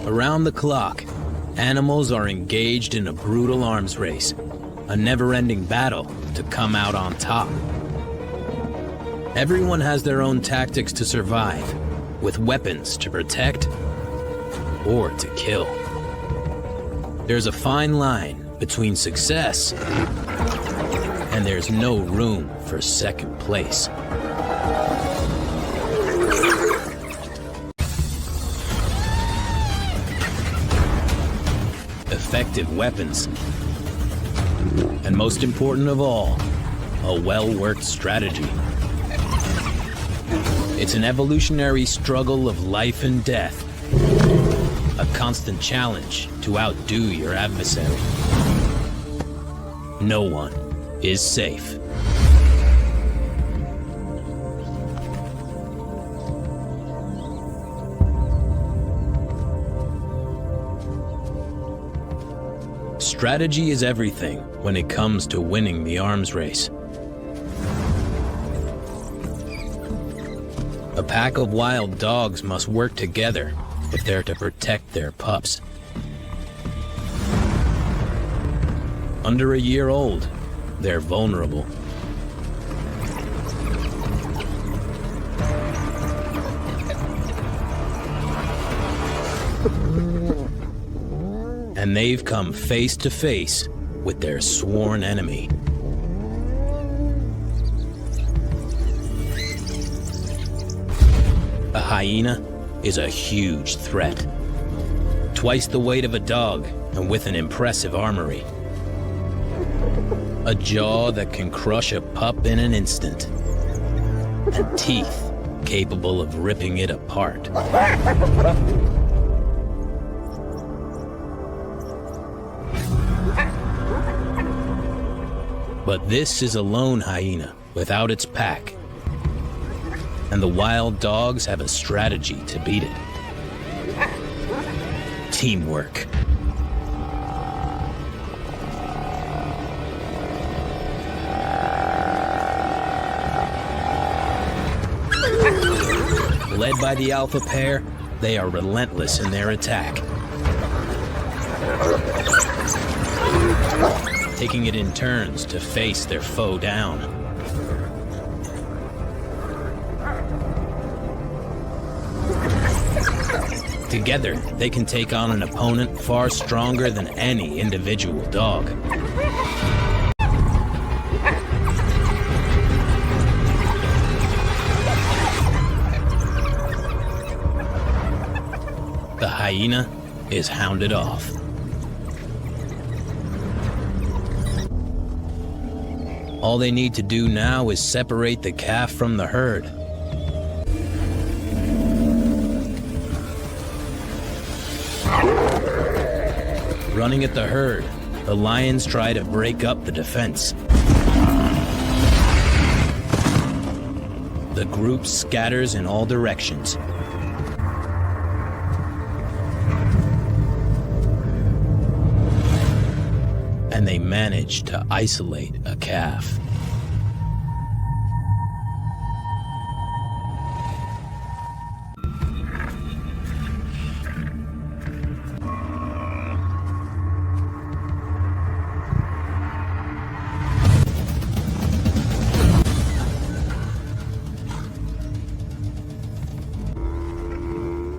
Around the clock, animals are engaged in a brutal arms race, a never-ending battle to come out on top. Everyone has their own tactics to survive, with weapons to protect or to kill. There's a fine line between success and there's no room for second place. Effective weapons, and most important of all, a well-worked strategy. It's an evolutionary struggle of life and death, a constant challenge to outdo your adversary. No one is safe. Strategy is everything when it comes to winning the arms race. A pack of wild dogs must work together if they're to protect their pups. Under a year old, they're vulnerable. And they've come face to face with their sworn enemy. A hyena is a huge threat. Twice the weight of a dog and with an impressive armory. A jaw that can crush a pup in an instant. And teeth capable of ripping it apart. But this is a lone hyena without its pack. And the wild dogs have a strategy to beat it. Teamwork. Led by the alpha pair, they are relentless in their attack. Taking it in turns to face their foe down. Together, they can take on an opponent far stronger than any individual dog. The hyena is hounded off. All they need to do now is separate the calf from the herd. Running at the herd, the lions try to break up the defense. The group scatters in all directions. And they manage to isolate a calf.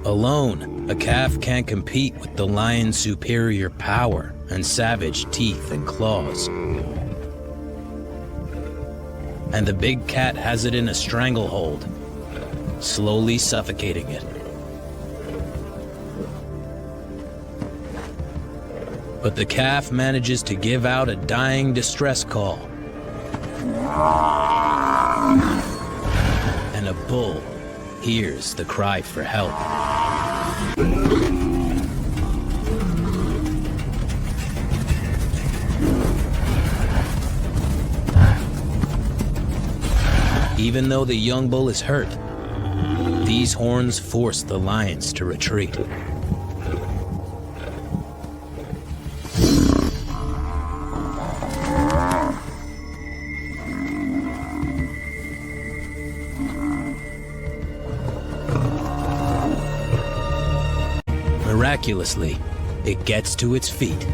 Alone, a calf can't compete with the lion's superior power and savage teeth and claws. And the big cat has it in a stranglehold, slowly suffocating it. But the calf manages to give out a dying distress call. And a bull hears the cry for help. Even though the young bull is hurt, these horns force the lions to retreat. miraculously, it gets to its feet.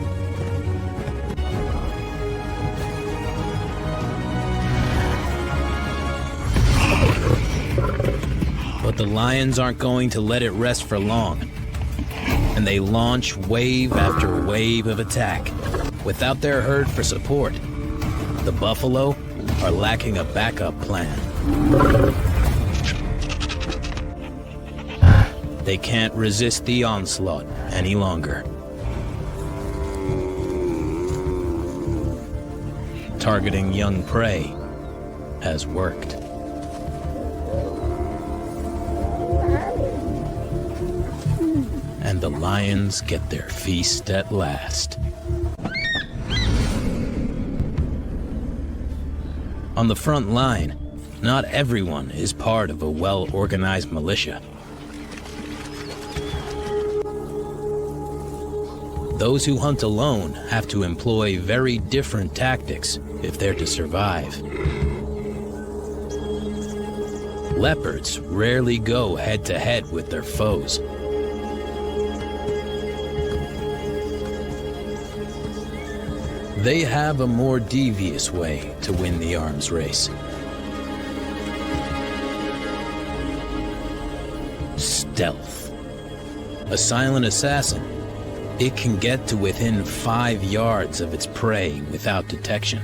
But the lions aren't going to let it rest for long, and they launch wave after wave of attack. Without their herd for support, the buffalo are lacking a backup plan. They can't resist the onslaught any longer. Targeting young prey has worked. And the lions get their feast at last. On the front line, not everyone is part of a well-organized militia. Those who hunt alone have to employ very different tactics if they're to survive. Leopards rarely go head-to-head with their foes. They have a more devious way to win the arms race. Stealth. A silent assassin, it can get to within 5 yards of its prey without detection.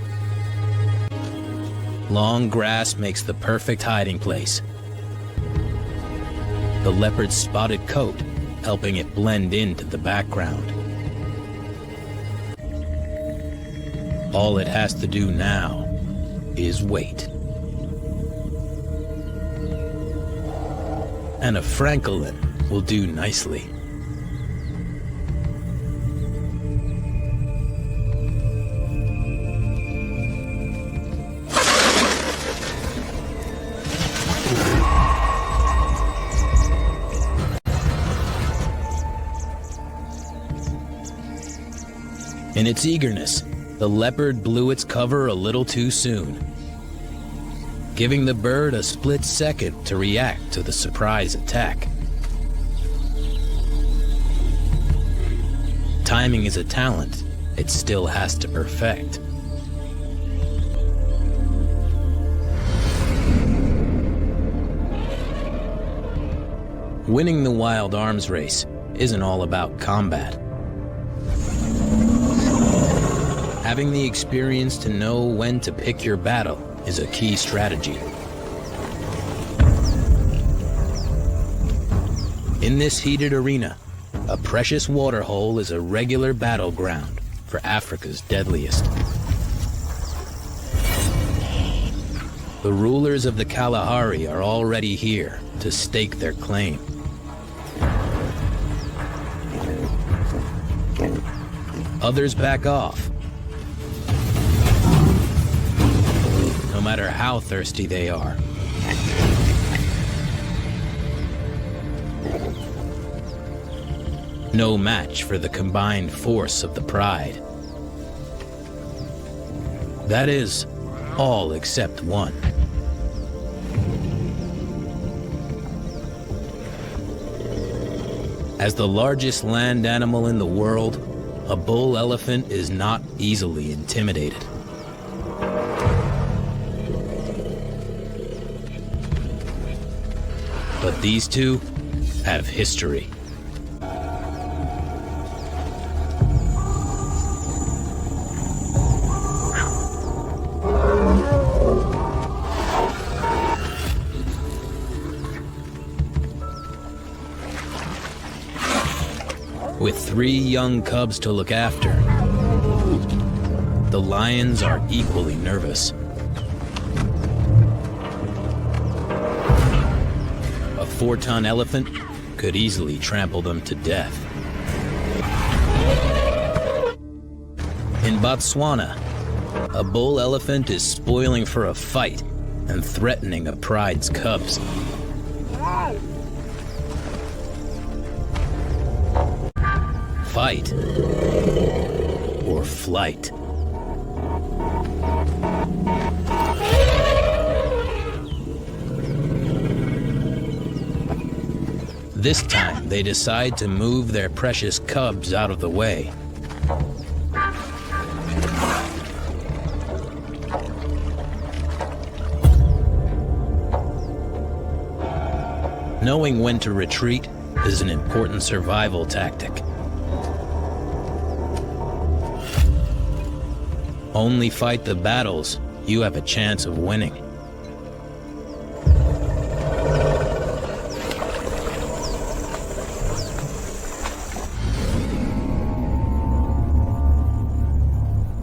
Long grass makes the perfect hiding place. The leopard's spotted coat helping it blend into the background. All it has to do now is wait. And a francolin will do nicely. In its eagerness, the leopard blew its cover a little too soon, giving the bird a split second to react to the surprise attack. Timing is a talent it still has to perfect. Winning the wild arms race isn't all about combat. Having the experience to know when to pick your battle is a key strategy. In this heated arena, a precious waterhole is a regular battleground for Africa's deadliest. The rulers of the Kalahari are already here to stake their claim. Others back off, no matter how thirsty they are. No match for the combined force of the pride. That is, all except one. As the largest land animal in the world, a bull elephant is not easily intimidated. But these two have history. With 3 young cubs to look after, the lions are equally nervous. A 4-ton elephant could easily trample them to death. In Botswana, a bull elephant is spoiling for a fight and threatening a pride's cubs. Fight or flight. This time, they decide to move their precious cubs out of the way. Knowing when to retreat is an important survival tactic. Only fight the battles you have a chance of winning.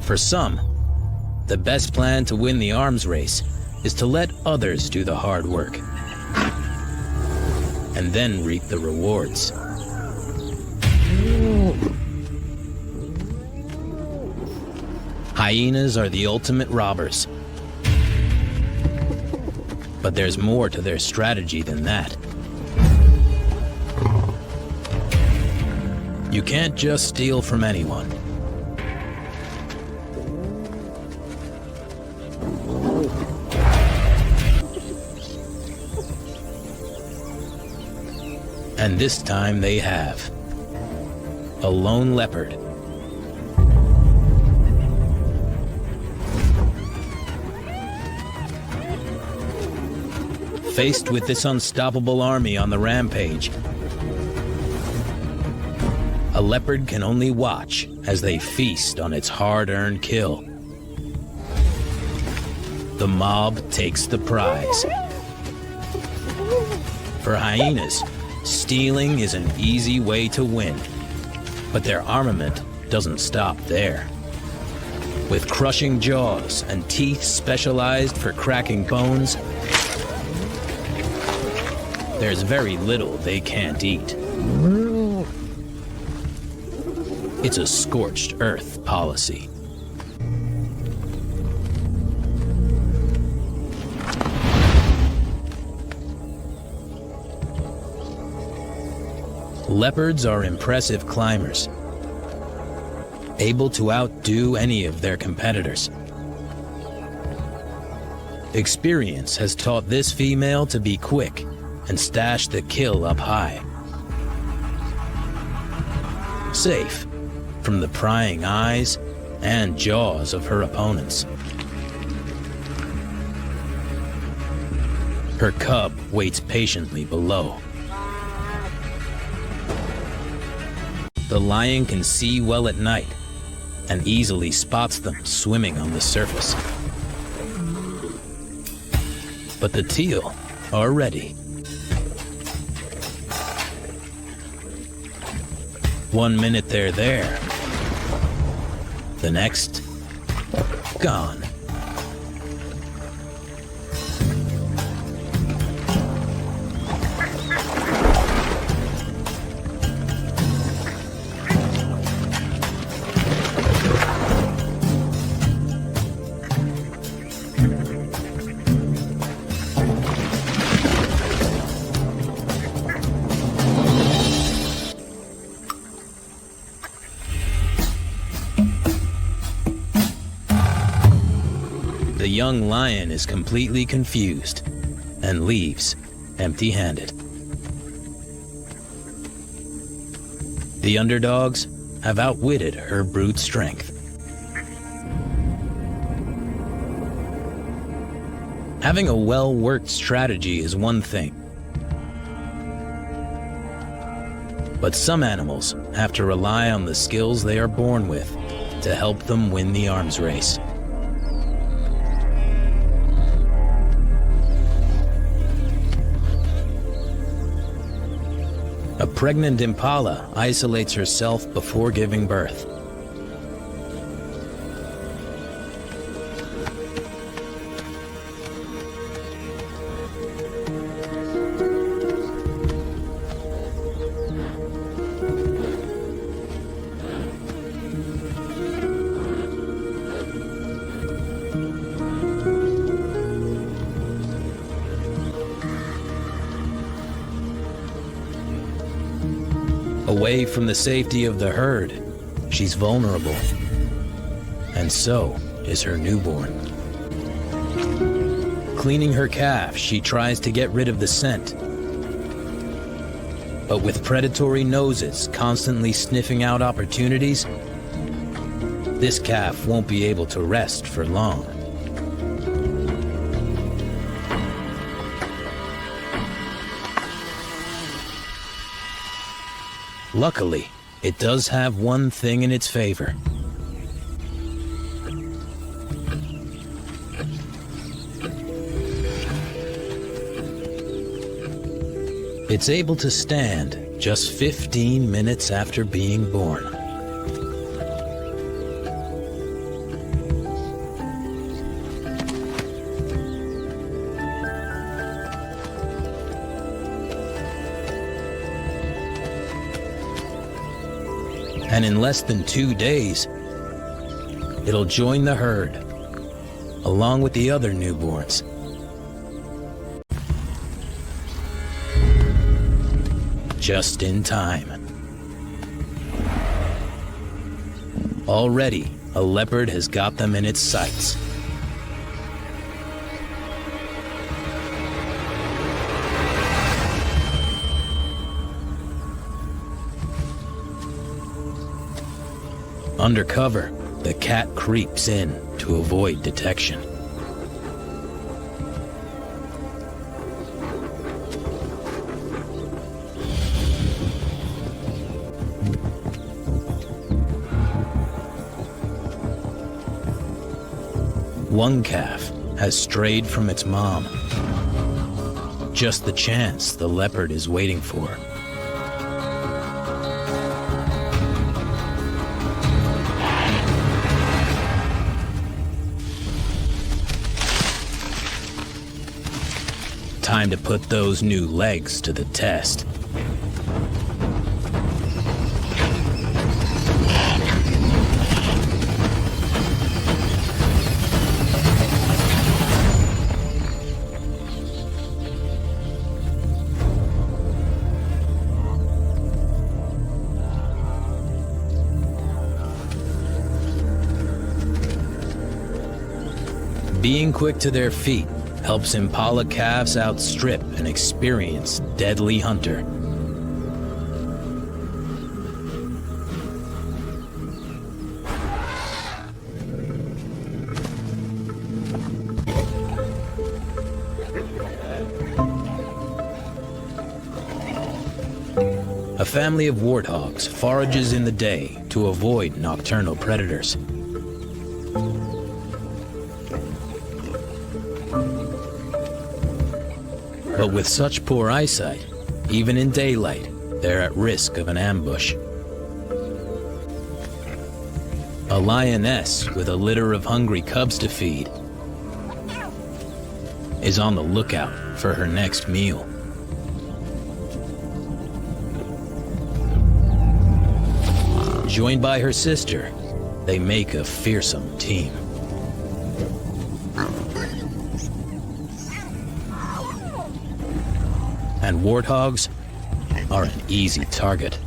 For some, the best plan to win the arms race is to let others do the hard work and then reap the rewards. Hyenas are the ultimate robbers. But there's more to their strategy than that. You can't just steal from anyone. And this time they have. A lone leopard. Faced with this unstoppable army on the rampage, a leopard can only watch as they feast on its hard-earned kill. The mob takes the prize. For hyenas, stealing is an easy way to win, but their armament doesn't stop there. With crushing jaws and teeth specialized for cracking bones, there's very little they can't eat. It's a scorched earth policy. Leopards are impressive climbers, able to outdo any of their competitors. Experience has taught this female to be quick and stash the kill up high. Safe from the prying eyes and jaws of her opponents. Her cub waits patiently below. The lion can see well at night and easily spots them swimming on the surface. But the teal are ready. 1 minute they're there, the next, gone. The young lion is completely confused and leaves empty-handed. The underdogs have outwitted her brute strength. Having a well-worked strategy is one thing, but some animals have to rely on the skills they are born with to help them win the arms race. A pregnant impala isolates herself before giving birth. Away from the safety of the herd, she's vulnerable. And so is her newborn. Cleaning her calf, she tries to get rid of the scent. But with predatory noses constantly sniffing out opportunities, this calf won't be able to rest for long. Luckily, it does have one thing in its favor. It's able to stand just 15 minutes after being born. And in less than 2 days, it'll join the herd, along with the other newborns. Just in time. Already, a leopard has got them in its sights. Undercover, the cat creeps in to avoid detection. One calf has strayed from its mom. Just the chance the leopard is waiting for. Time to put those new legs to the test. Being quick to their feet helps Impala calves outstrip an experienced, deadly hunter. A family of warthogs forages in the day to avoid nocturnal predators. But with such poor eyesight, even in daylight, they're at risk of an ambush. A lioness with a litter of hungry cubs to feed is on the lookout for her next meal. Joined by her sister, they make a fearsome team. And warthogs are an easy target.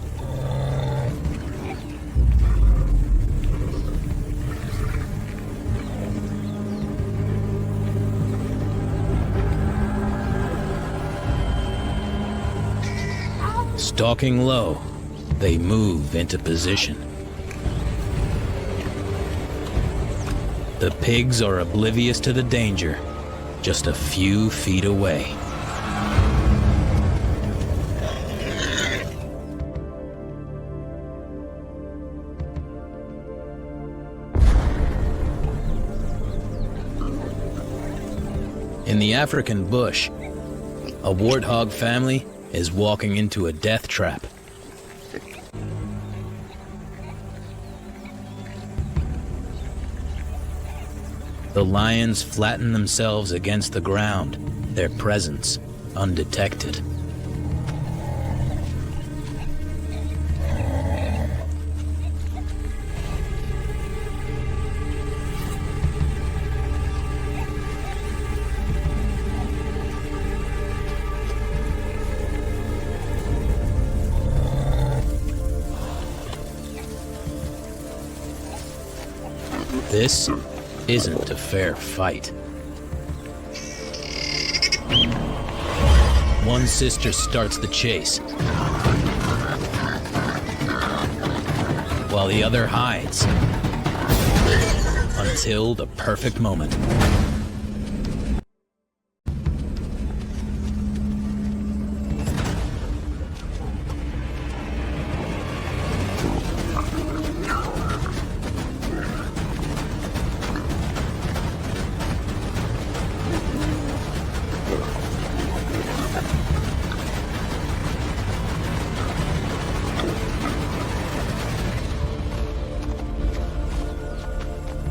Stalking low, they move into position. The pigs are oblivious to the danger, just a few feet away. In the African bush, a warthog family is walking into a death trap. The lions flatten themselves against the ground, their presence undetected. This isn't a fair fight. One sister starts the chase, while the other hides until the perfect moment.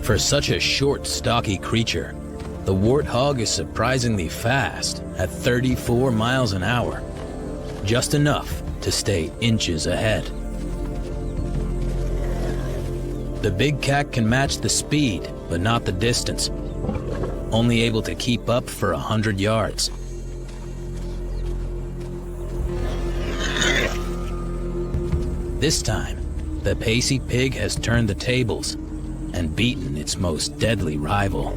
For such a short, stocky creature, the warthog is surprisingly fast at 34 miles an hour, just enough to stay inches ahead. The big cat can match the speed, but not the distance, only able to keep up for 100 yards. This time, the pacey pig has turned the tables and beaten its most deadly rival.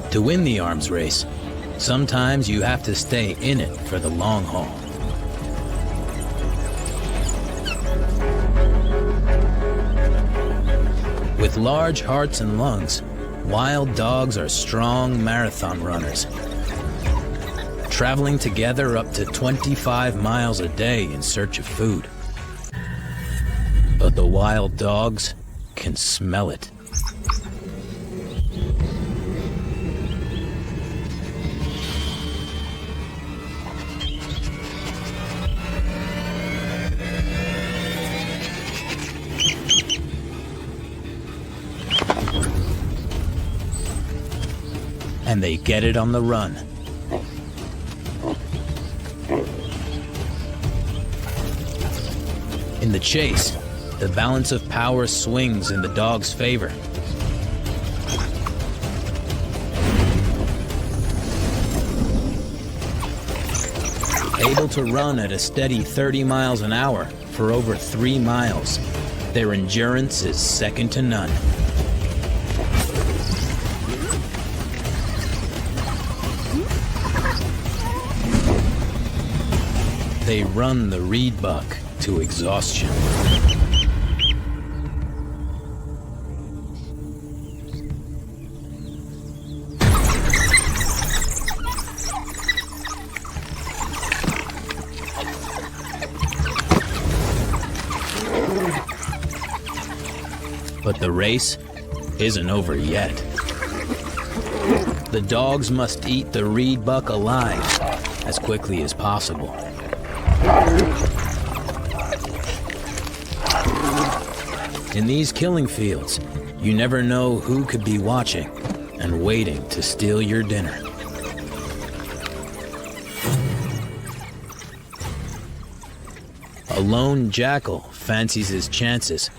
To win the arms race, sometimes you have to stay in it for the long haul. With large hearts and lungs, wild dogs are strong marathon runners, traveling together up to 25 miles a day in search of food. But the wild dogs can smell it. And they get it on the run. In the chase, the balance of power swings in the dog's favor. Able to run at a steady 30 miles an hour for over 3 miles, their endurance is second to none. They run the reed buck to exhaustion. But the race isn't over yet. The dogs must eat the reed buck alive as quickly as possible. In these killing fields, you never know who could be watching and waiting to steal your dinner. A lone jackal fancies his chances.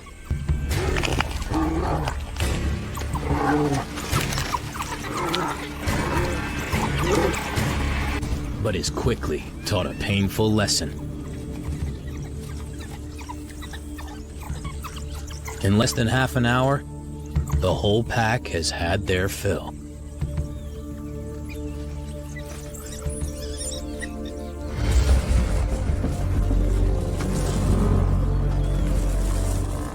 But is quickly taught a painful lesson. In less than half an hour, the whole pack has had their fill.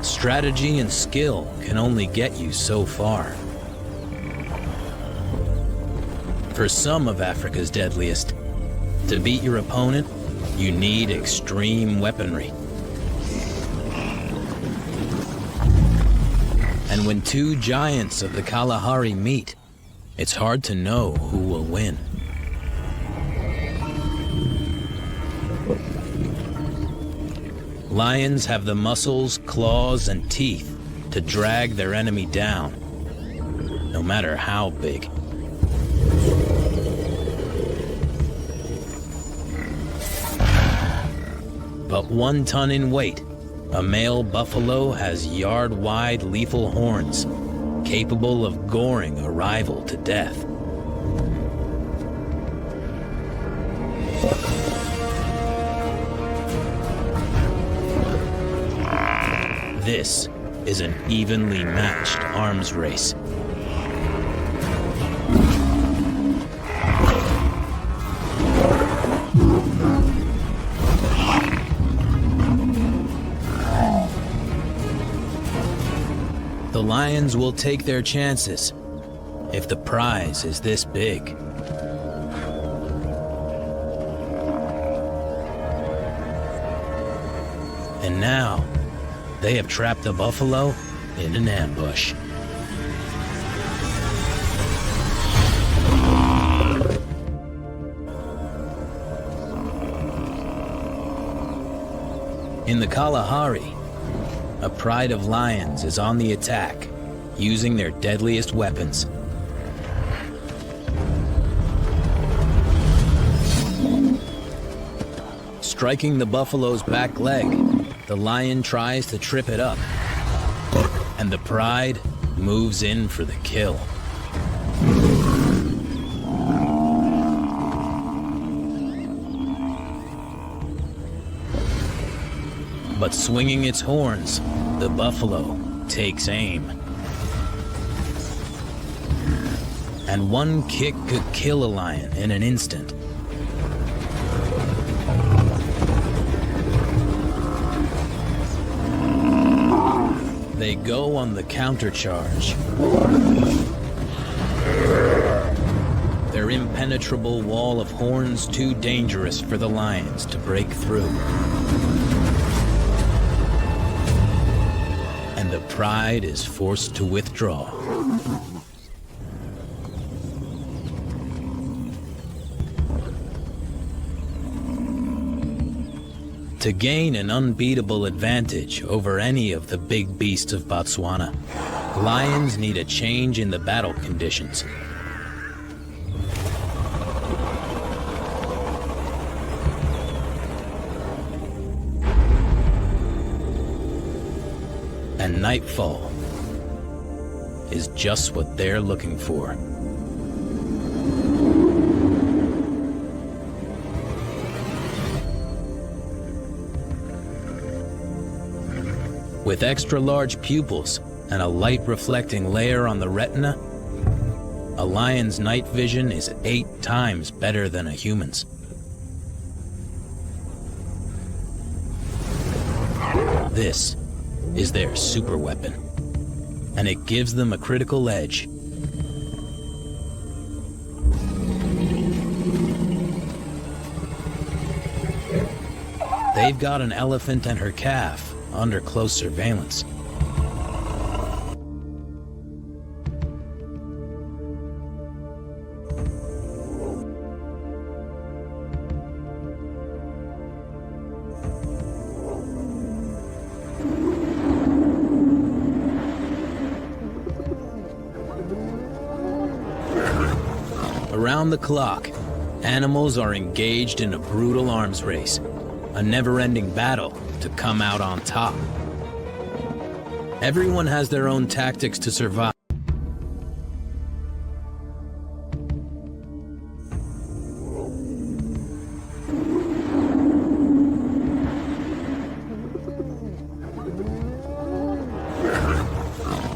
Strategy and skill can only get you so far. For some of Africa's deadliest, to beat your opponent, you need extreme weaponry. And when two giants of the Kalahari meet, it's hard to know who will win. Lions have the muscles, claws, and teeth to drag their enemy down, no matter how big. But 1 ton in weight, a male buffalo has yard-wide lethal horns, capable of goring a rival to death. This is an evenly matched arms race. The lions will take their chances if the prize is this big. And now, they have trapped the buffalo in an ambush. In the Kalahari, a pride of lions is on the attack, using their deadliest weapons. Striking the buffalo's back leg, the lion tries to trip it up, and the pride moves in for the kill. But swinging its horns, the buffalo takes aim. And one kick could kill a lion in an instant. They go on the countercharge. Their impenetrable wall of horns too dangerous for the lions to break through. And the pride is forced to withdraw. To gain an unbeatable advantage over any of the big beasts of Botswana, lions need a change in the battle conditions. And nightfall is just what they're looking for. With extra-large pupils and a light-reflecting layer on the retina, a lion's night vision is 8 times better than a human's. This is their superweapon, and it gives them a critical edge. They've got an elephant and her calf under close surveillance. Around the clock, animals are engaged in a brutal arms race, a never-ending battle to come out on top. Everyone has their own tactics to survive.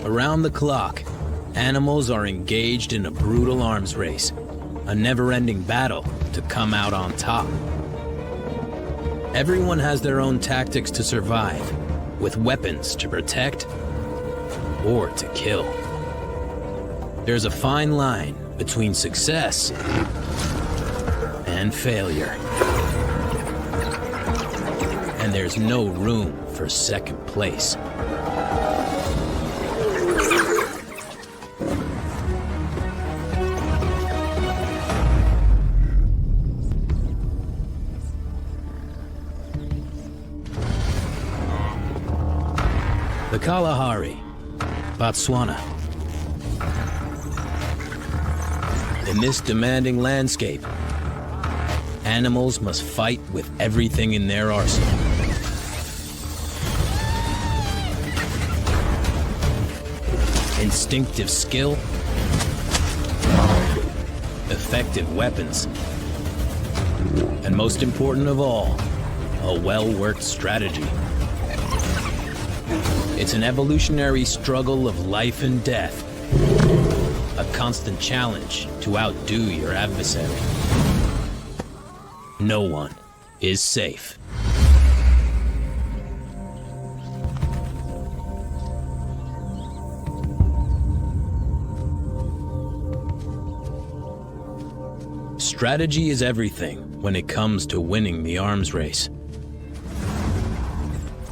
Around the clock, animals are engaged in a brutal arms race, a never-ending battle to come out on top. Everyone has their own tactics to survive, with weapons to protect or to kill. There's a fine line between success and failure. And there's no room for second place. The Kalahari, Botswana. In this demanding landscape, animals must fight with everything in their arsenal. Instinctive skill, effective weapons, and most important of all, a well-worked strategy. It's an evolutionary struggle of life and death, a constant challenge to outdo your adversary. No one is safe. Strategy is everything when it comes to winning the arms race.